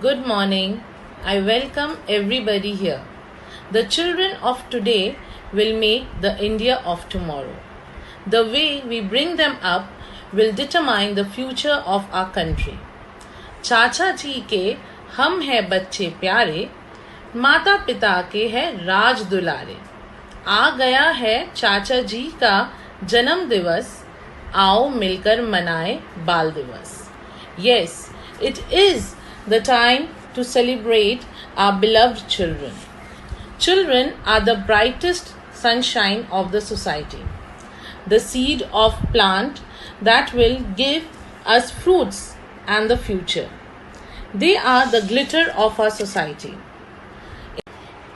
Good morning. I welcome everybody here. The children of today will make the India of tomorrow. The way we bring them up will determine the future of our country. चाचा जी के हम हैं बच्चे प्यारे, माता पिता के हैं राज दुलारे। आ गया है चाचा जी का जन्म दिवस, आओ मिलकर मनाए बाल दिवस। Yes, it is the time to celebrate our beloved children. Children are the brightest sunshine of the society, the seed of plant that will give us fruits and the future. They are the glitter of our society.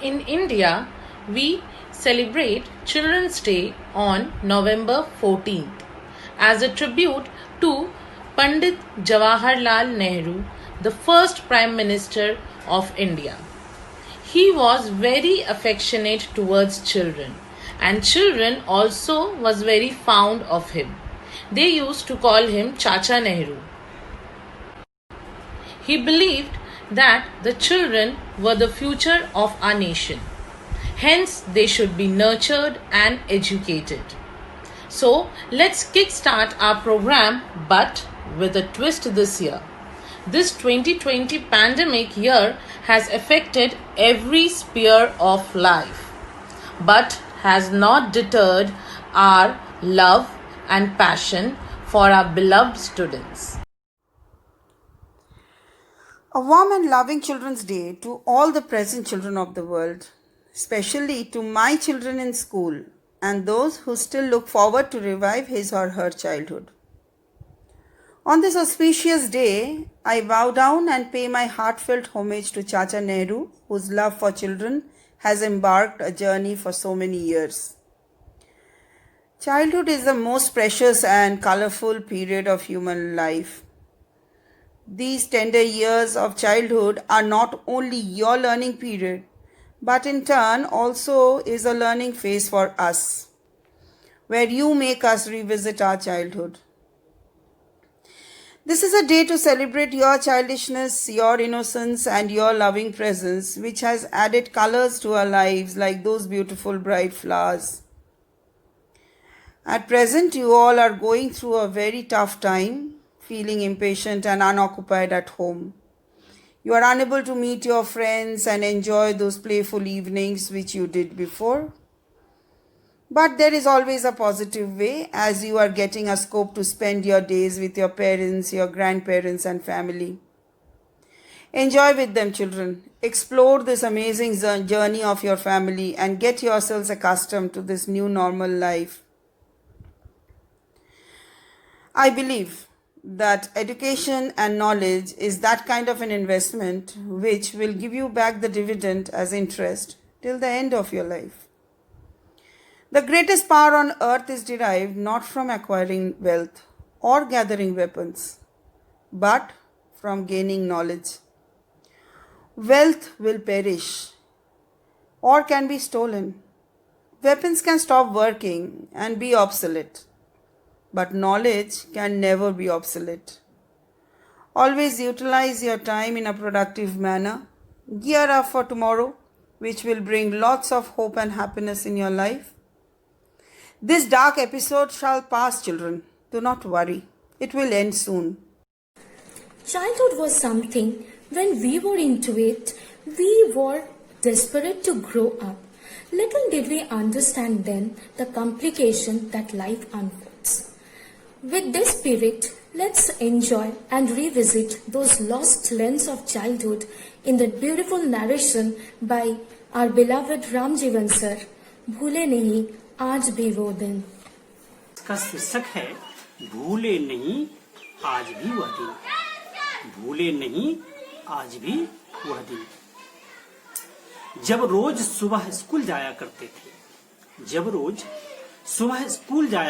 In India, we celebrate Children's Day on November 14th as a tribute to Pandit Jawaharlal Nehru, the first Prime Minister of India. He was very affectionate towards children, and children also was very fond of him. They used to call him Chacha Nehru. He believed that the children were the future of our nation. Hence, they should be nurtured and educated. So, let's kickstart our program, but with a twist this year. This 2020 pandemic year has affected every sphere of life, but has not deterred our love and passion for our beloved students. A warm and loving Children's Day to all the present children of the world, especially to my children in school and those who still look forward to revive his or her childhood. On this auspicious day, I bow down and pay my heartfelt homage to Chacha Nehru, whose love for children has embarked a journey for so many years. Childhood is the most precious and colorful period of human life. These tender years of childhood are not only your learning period, but in turn also is a learning phase for us, where you make us revisit our childhood. This is a day to celebrate your childishness, your innocence, and your loving presence, which has added colors to our lives like those beautiful bright flowers. At present, you all are going through a very tough time, feeling impatient and unoccupied at home. You are unable to meet your friends and enjoy those playful evenings which you did before. But there is always a positive way, as you are getting a scope to spend your days with your parents, your grandparents, and family. Enjoy with them, children. Explore this amazing journey of your family and get yourselves accustomed to this new normal life. I believe that education and knowledge is that kind of an investment which will give you back the dividend as interest till the end of your life. The greatest power on earth is derived not from acquiring wealth or gathering weapons, but from gaining knowledge. Wealth will perish or can be stolen. Weapons can stop working and be obsolete. But knowledge can never be obsolete. Always utilize your time in a productive manner. Gear up for tomorrow, which will bring lots of hope and happiness in your life. This dark episode shall pass, children. Do not worry. It will end soon. Childhood was something, when we were into it, we were desperate to grow up. Little did we understand then the complication that life unfolds. With this spirit, let's enjoy and revisit those lost lens of childhood in the beautiful narration by our beloved Ramjivan sir, भूले नहीं आज भी वो दिन। इसका शीर्षक है भूले नहीं आज भी वह दिन, भूले नहीं आज भी वह दिन। जब रोज सुबह स्कूल जाया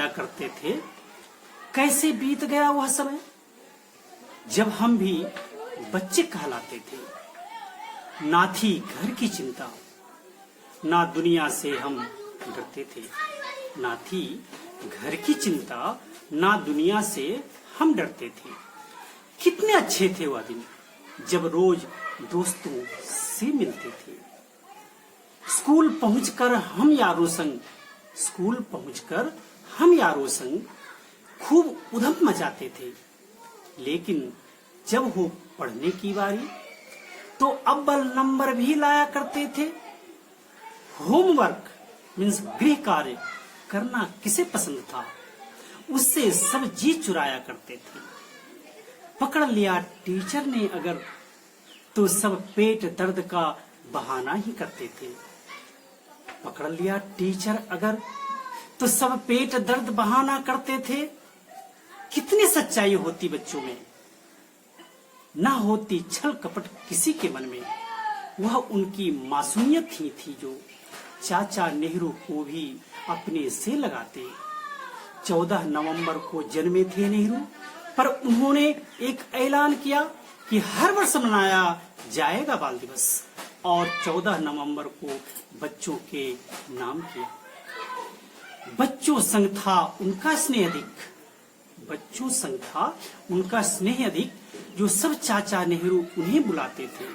करते थे, कैसे बीत गया वह समय जब हम भी बच्चे कहलाते थे। ना थी घर की चिंता, ना दुनिया से हम डरते थे। ना थी घर की चिंता, ना दुनिया से हम डरते थे। कितने अच्छे थे वह दिन, जब रोज दोस्तों से मिलते थे। स्कूल पहुंचकर हम यारों संग खूब उधम मचाते थे। लेकिन जब हो पढ़ने की बारी तो अव्वल नंबर भी लाया करते थे। होमवर्क मीन्स गृह कार्य करना किसे पसंद था, उससे सब जी चुराया करते थे। पकड़ लिया टीचर ने अगर तो सब पेट दर्द का बहाना ही करते थे। पकड़ लिया टीचर अगर तो सब पेट दर्द बहाना करते थे। कितनी सच्चाई होती बच्चों में, ना होती छल कपट किसी के मन में। वह उनकी मासूमियत ही थी जो चाचा नेहरू को भी अपने से लगाते। 14 नवंबर को जन्मे थे नेहरू, पर उन्होंने एक ऐलान किया कि हर वर्ष मनाया जाएगा बाल दिवस, और 14 नवंबर को बच्चों के नाम किया। बच्चों संग था उनका स्नेह अधिक, जो सब चाचा नेहरू उन्हें बुलाते थे।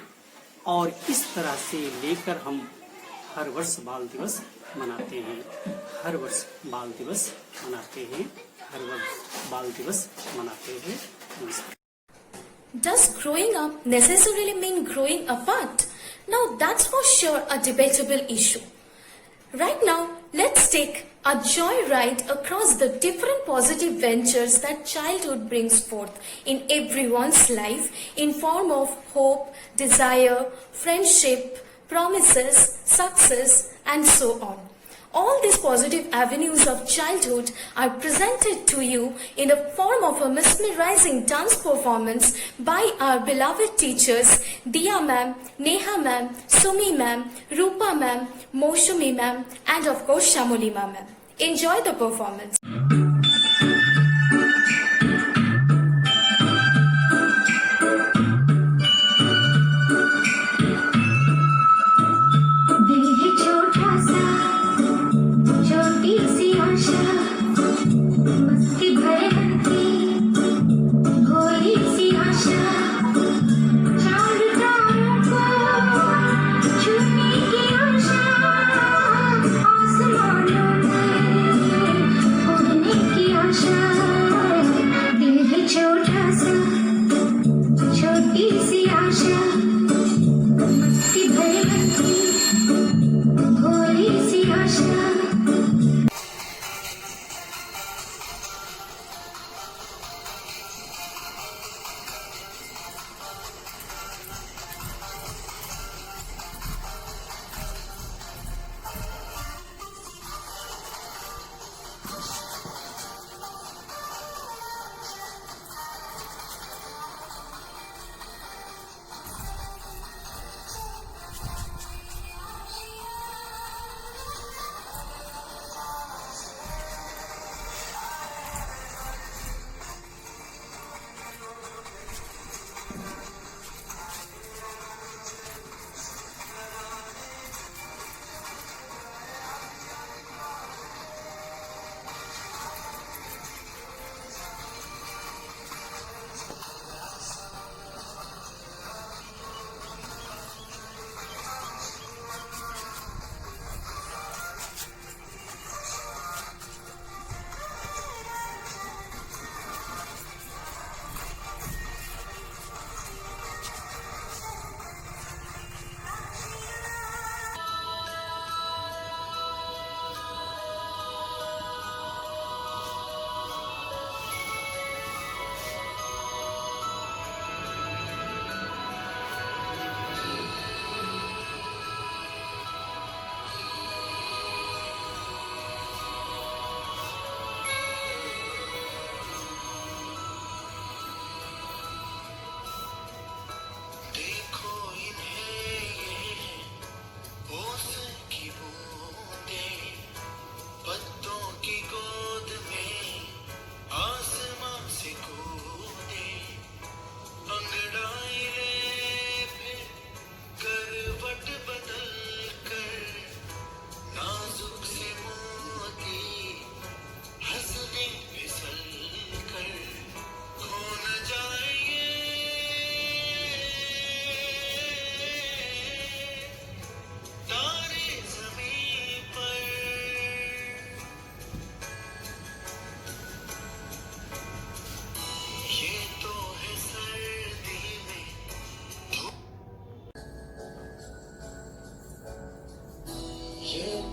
और इस तरह से लेकर हम हर वर्ष बाल दिवस मनाते हैं। नमस्कार। Does growing up necessarily mean growing apart? Now that's for sure a debatable issue. Right now, let's take a joyride across the different positive ventures that childhood brings forth in everyone's life in form of hope, desire, friendship, promises, success, and so on. All these positive avenues of childhood are presented to you in the form of a mesmerizing dance performance by our beloved teachers Diya ma'am, Neha ma'am, Sumi ma'am, Rupa ma'am, Moshumi ma'am, and of course Shamulima ma'am. Enjoy the performance.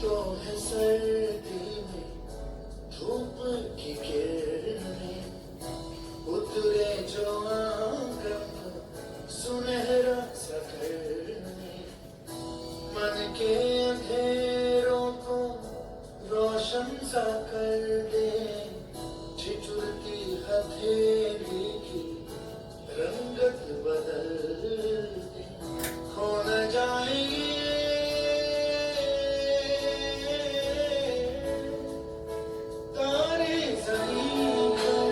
तो है सर्दी में धूप की किरणें उतरे जो आंगन सुनहरा सा करने मन के अंधेरों को रोशन सा कर दे ठिठुरती हथेली की रंगत बदल दे खो न जाएगी तारे ज़मीं पर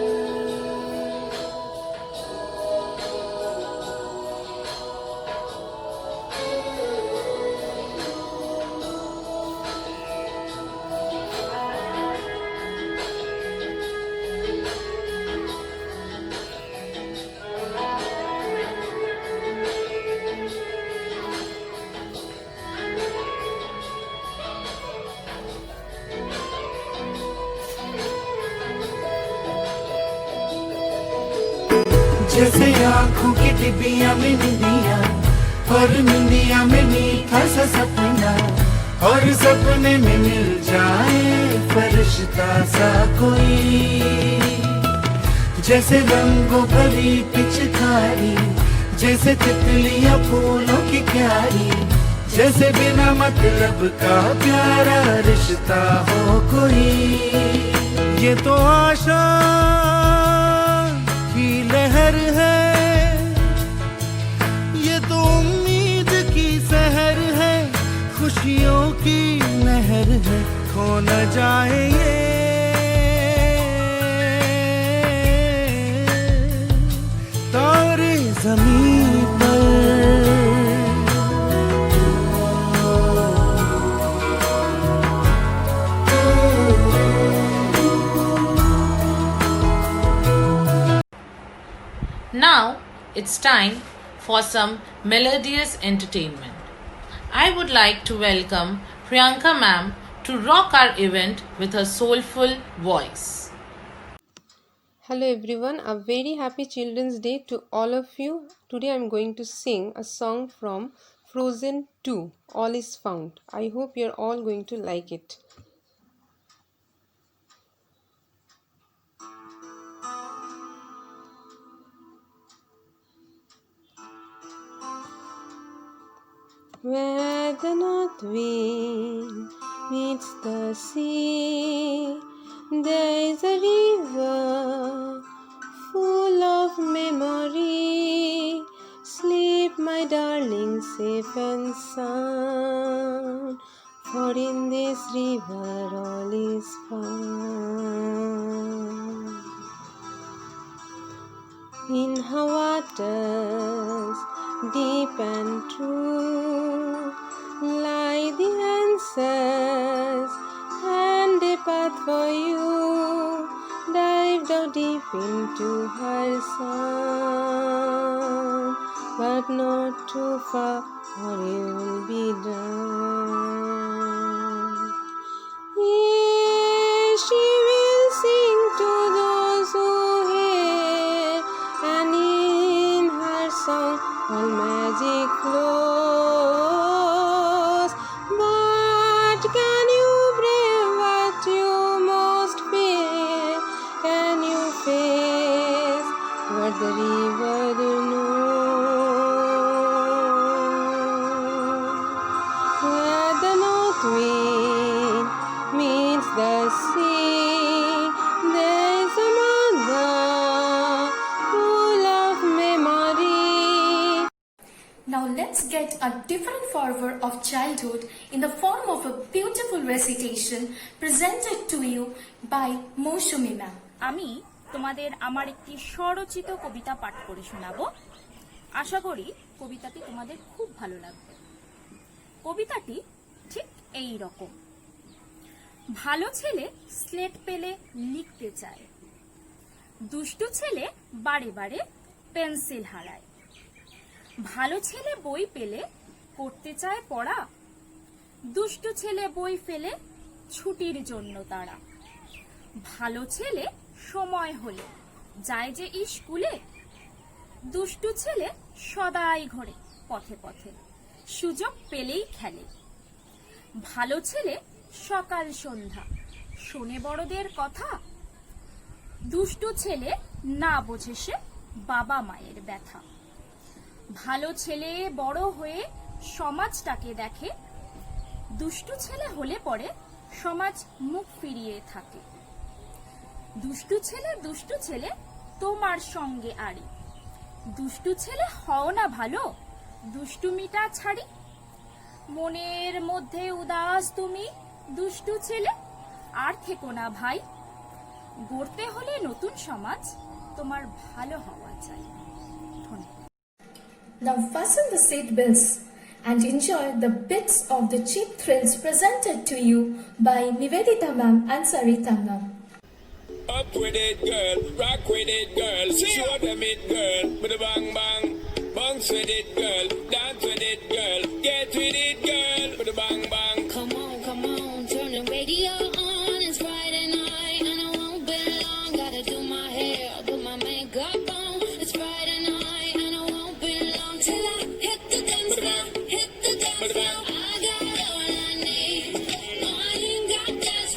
जैसे आंखों की डिबिया में निंदिया और निंदिया में मीठा सा सपना और सपने में मिल जाए फरिश्ता सा कोई जैसे रंगों भरी पिचकारी जैसे तितलियां फूलों की क्यारी जैसे बिना मतलब का प्यारा रिश्ता हो कोई ये तो आशा की लहर है ये तो उम्मीद की सहर है खुशियों की नहर है खो न जाए ये तारे ज़मीं पर Now it's time for some melodious entertainment. I would like to welcome Priyanka ma'am to rock our event with her soulful voice. Hello everyone, a very happy Children's Day to all of you. Today I am going to sing a song from Frozen 2, All is Found. I hope you are all going to like it. Where the north wind meets the sea, there is a river full of memory. Sleep, my darling, safe and sound, for in this river all is found. In her waters deep and true lie the answers and a path for you. Dive down deep into her sound, but not too far or you will be drowned. Yes, she will sing to those who hear, and in her song all magic flows. But can you brave what you most fear? Can you face what the river knows? Where the north wind meets the sea, there's a mother full of memory. Now let's get a different fervor of childhood in the form of a beautiful recitation presented to you by Moshumi ma'am. আমি তোমাদের আমার একটি স্বরচিত কবিতা পাঠ করে শোনাবো। আশা করি কবিতাটি তোমাদের খুব ভালো লাগবে। কবিতাটি ঠিক এই রকম। ভালো ছেলে স্লেট পেলে লিখতে চায়, দুষ্টু ছেলে বারে বারে পেন্সিল হারায়। ভালো ছেলে বই পেলে করতে চায় পড়া, দুষ্টু ছেলে বই ফেলে ছুটির জন্য তারা। ভালো ছেলে সময় হলে যায় যে স্কুলে, দুষ্টু ছেলে সদাই ঘরে পথে পথে সুযোগ পেলেই খেলে। ভালো ছেলে সকাল সন্ধ্যা শোনে বড়দের কথা। দুষ্টু ছেলে না বোঝে সে বাবা মায়ের ব্যথা। ভালো ছেলে বড় হয়ে সমাজটাকে দেখে, দুষ্টু ছেলে হলে পরে সমাজ মুখ ফিরিয়ে থাকে। দুষ্টু ছেলে তোমার সঙ্গে আড়ি, দুষ্টু ছেলে হও না ভালো, দুষ্টুমিটা ছাড়ি। মনের মধ্যে উদাস তুমি দুষ্টু ছেলে, আর থেকো না ভাই। গড়তে হলে নতুন সমাজ, তোমার ভালো হওয়া চাই। ধন্যবাদ। Now fasten the seat belts and enjoy the bits of the cheap thrills presented to you by Nivedita ma'am and Sarita ma'am. Up with it, girl. Rock with it, girl. Show them it, girl. With a bang bang. Bounce with it, girl. Dance with it, girl. Get with it, girl. With a bang bang. Come on, turn the radio on. It's Friday night and I won't be long. Gotta do my hair, put my makeup on. It's Friday night and I won't be long till I hit the dance floor, hit the dance floor. I got all I need. No, I ain't got cash,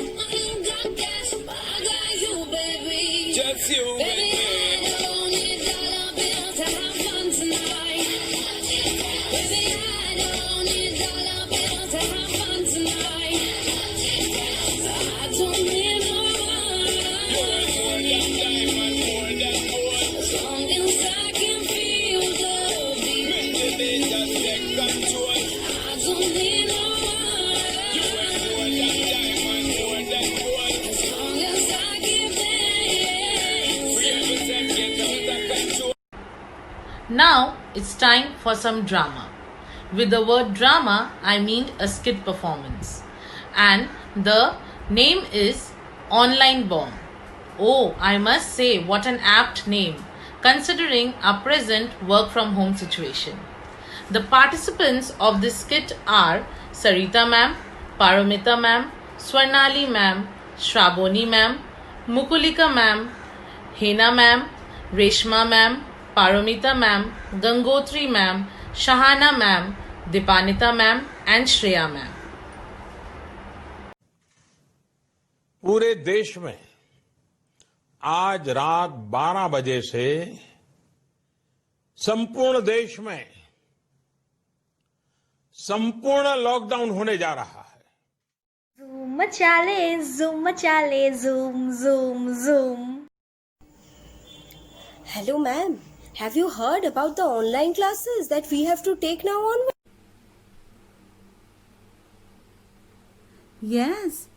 but I got you, baby. Just you Baby, and me. I don't need dollar bills to have fun tonight. Baby, I don't need dollar bills to have fun tonight. I don't need no as long as I can feel the beat. I don't need no as long as I can dance. Now it's time for some drama. With the word drama, I mean a skit performance. And the name is Online Bomb. Oh, I must say, what an apt name, considering our present work from home situation. The participants of this skit are Sarita ma'am, Paramita ma'am, Swarnali ma'am, Shravoni ma'am, Mukulika ma'am, Hena ma'am, Reshma ma'am, Paramita ma'am, Gangotri ma'am, Shahana ma'am, Dipanita ma'am and Shreya ma'am. पूरे देश में आज रात 12 बजे से संपूर्ण देश में संपूर्ण लॉकडाउन होने जा रहा है। Zoom machale, zoom, zoom, zoom. Hello, ma'am. Have you heard about the online classes that we have to take now on? Yes.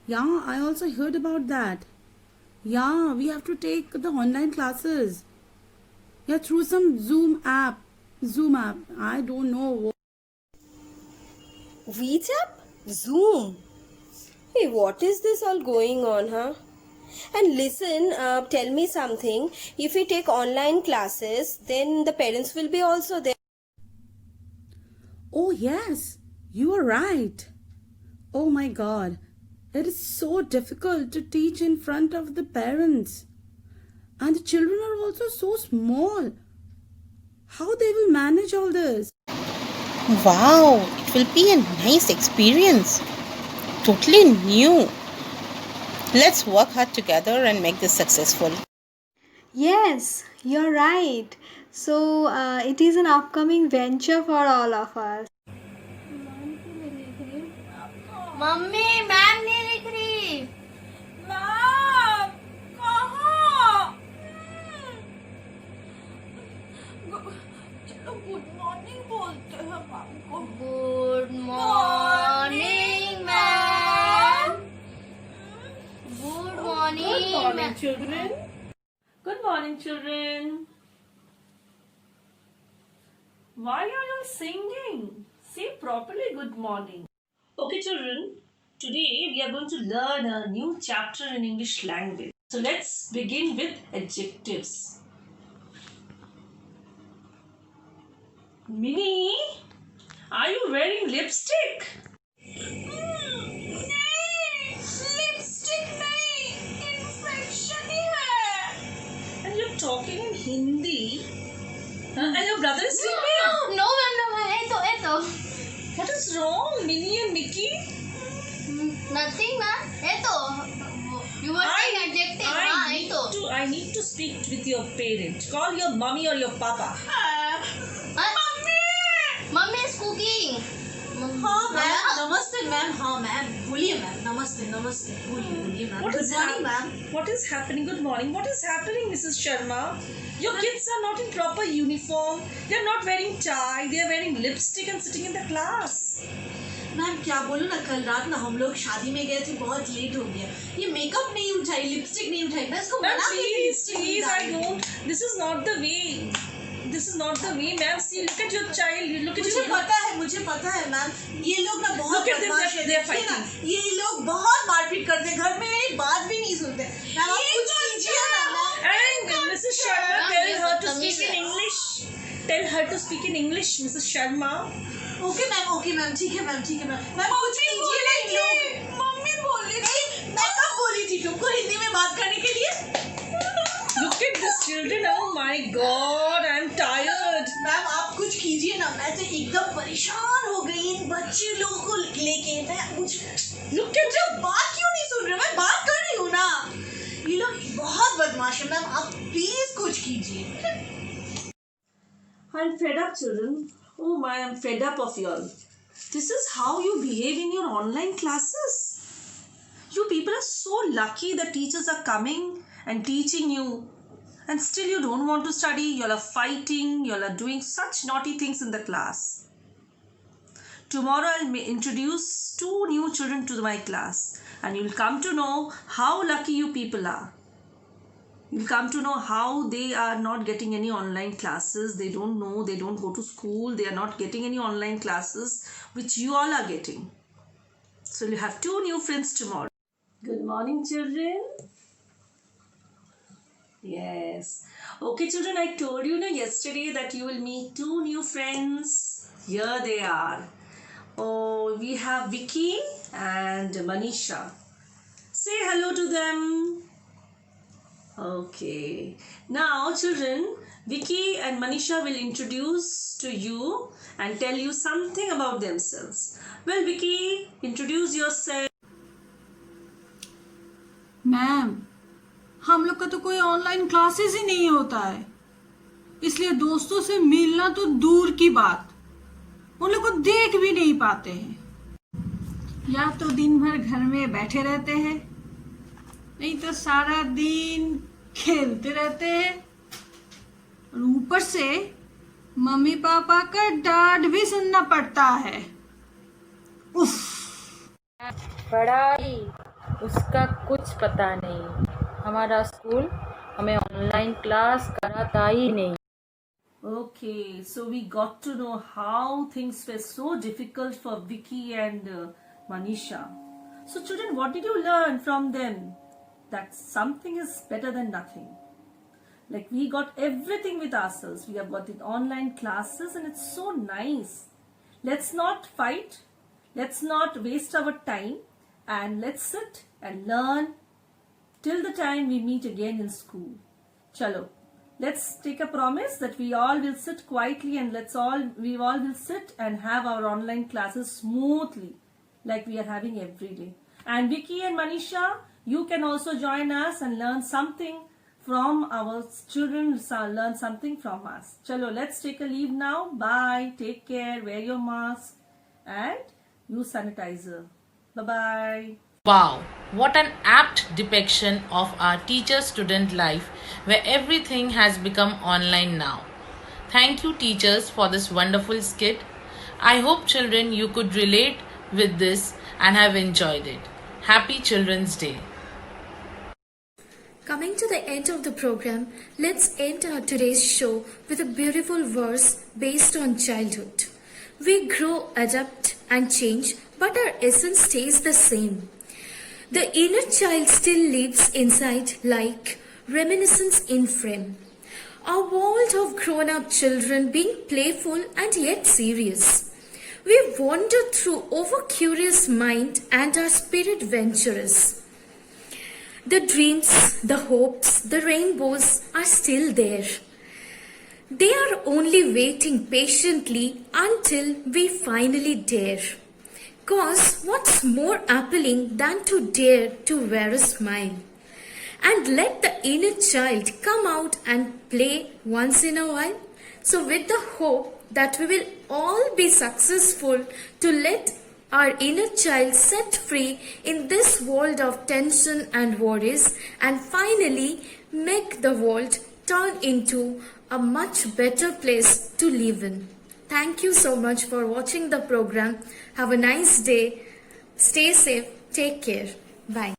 Yeah, I also heard about that. Yeah, we have to take the online classes. Yeah, through some Zoom app. I don't know. WeChat? Zoom? Hey, what is this all going on, huh? And listen, tell me something. If we take online classes, then the parents will be also there. Oh, yes, you are right. Oh my God, it is so difficult to teach in front of the parents. And the children are also so small. How they will manage all this? Wow, it will be a nice experience. Totally new. Let's work hard together and make this successful. Yes, you're right. So, it is an upcoming venture for all of us. Mummy ma'am नहीं लिख रही। Ma'am कहाँ? चलो good morning बोलते हैं ma'am को। Good morning ma'am. Good morning children. Good morning, children. Why are you singing? Say properly good morning. Okay, children, today we are going to learn a new chapter in English language. So let's begin with adjectives. Minnie, are you wearing lipstick? Lipstick नहीं, infection ही है। And you're talking in Hindi? And your brother is sleeping? No, ma'am, no, ma'am. Eto. What is wrong, Minnie and Mickey? Nothing, ma'am. You were saying adjective. I need to speak with your parent. Call your mummy or your papa. Mummy is cooking. हाँ ma'am नमस्ते ma'am हाँ ma'am बोलिए ma'am नमस्ते नमस्ते बोलिए ma'am What good is morning ma'am What is happening? Good morning. What is happening, Mrs. Sharma? Your kids are not in proper uniform. They are not wearing tie. They are wearing lipstick and sitting in the class. Ma'am क्या बोलूँ ना कल रात ना हम लोग शादी में गए थे बहुत लेट हो गया ये मेकअप नहीं उठाई लिपस्टिक नहीं उठाई मैं इसको Ma'am, मना की थी please, I don't. This is not the way. This is not the way, ma'am. See, look at your child. Look at मुझे पता है मैम ये लोग ना बहुत Look at them, बदमाश हैं, they are देखिए ना, fighting. ये लोग बहुत मारपीट करते हैं घर में मेरी बात भी नहीं सुनते मैम आप कुछ कीजिए ना ma'am And Mrs. Sharma, tell her to speak in English. Tell her to speak in English, Mrs. Sharma. Okay ma'am ठीक है मैम मैम कुछ कीजिए ना इन लोग मम्मी बोल रही थी मैं कब बोली थी तुमको हिंदी में बात करने के लिए Look at this children. Oh my God, I'm tired. Ma'am आप कुछ कीजिए ना मैं तो एकदम परेशान हो गई इन बच्चे लोगों को लेके मैं कुछ Look at मुझे बात क्यों नहीं सुन रहे मैं बात कर रही हूँ ना ये लोग बहुत बदमाश है मैम आप प्लीज कुछ कीजिए I'm fed up, children. Oh my, I'm fed up of y'all. This is how you behave in your online classes. You people are so lucky that teachers are coming and teaching you. And still you don't want to study. Y'all are fighting. Y'all are doing such naughty things in the class. Tomorrow I'll introduce 2 new children to my class. And you'll come to know how lucky you people are. You'll come to know how they are not getting any online classes. They don't know. They don't go to school. They are not getting any online classes, which you all are getting. So you have 2 new friends tomorrow. Good morning, children. Yes. Okay, children, I told you yesterday that you will meet 2 new friends. Here they are. Oh, we have Vicky and Manisha. Say hello to them. Okay. Now, children, Vicky and Manisha will introduce to you and tell you something about themselves. Well, Vicky, introduce yourself. Ma'am हम लोग का तो कोई online classes ही नहीं होता है इसलिए दोस्तों से मिलना तो दूर की बात उन लोग को देख भी नहीं पाते हैं या तो दिन भर घर में बैठे रहते हैं नहीं तो सारा दिन खेलते रहते हैं और ऊपर से मम्मी पापा का डांट भी सुनना पड़ता है उफ पढ़ाई उसका कुछ पता नहीं हमारा स्कूल हमें ऑनलाइन क्लास कराता ही नहीं Okay, so we got to know how things were so difficult for Vicky and Manisha. So children, what did you learn from them? That something is better than nothing. Like we got everything with ourselves. We have got the online classes and it's so nice. Let's not fight. Let's not waste our time and let's sit and learn till the time we meet again in school. Chalo. Let's take a promise that we all will sit quietly and we all will sit and have our online classes smoothly like we are having every day. And Vicky and Manisha, you can also join us and learn something from our children, learn something from us. Chalo, let's take a leave now. Bye. Take care. Wear your mask and use sanitizer. Bye-bye. Wow, what an apt depiction of our teacher-student life where everything has become online now. Thank you teachers for this wonderful skit. I hope children you could relate with this and have enjoyed it. Happy Children's Day. Coming to the end of the program, let's end our today's show with a beautiful verse based on childhood. We grow, adapt and change, but our essence stays the same. The inner child still lives inside like reminiscence in frame. A world of grown-up children being playful and yet serious. We wander through over-curious mind and our spirit venturous. The dreams, the hopes, the rainbows are still there. They are only waiting patiently until we finally dare. Cause what's more appealing than to dare to wear a smile? And let the inner child come out and play once in a while. So with the hope that we will all be successful to let our inner child set free in this world of tension and worries, and finally make the world turn into a much better place to live in. Thank you so much for watching the program. Have a nice day. Stay safe. Take care. Bye.